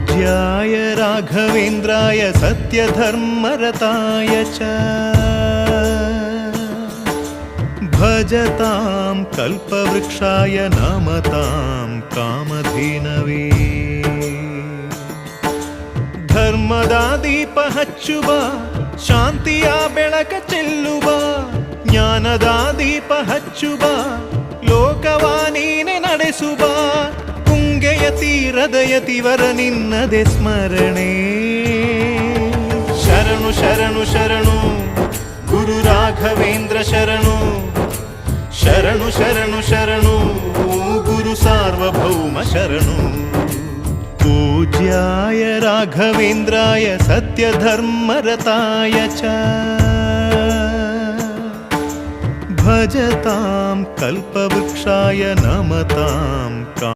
पूज्याय राघवेन्द्राय सत्यधर्मरताय च भजतां कल्पवृक्षाय नमतां कामधेनवे ಧರ್ಮದ ದೀಪ ಹಚ್ಚುವ ಶಾಂತಿಯ ಬೆಳಕ ಚೆಲ್ಲುವ ಜ್ಞಾನದ ದೀಪ ಹಚ್ಚುವ ಲೋಕವ ನೀನೆ ನಡೆಸುವ ತುಂಗೆಯ ತೀರದ ಯತಿವರ ನಿನ್ನದೆ ಸ್ಮರಣೆ ಶರಣು ಶರಣು ಶರಣು ಗುರು ರಾಘವೇಂದ್ರ ಶರಣು ಶರಣು ಶರಣು ಶರಣು ಗುರು ಸಾರ್ವಭೌಮ ಶರಣು पूज्याय राघवेन्द्राय सत्यधर्मरताय च भजतां कल्पवृक्षाय नमतां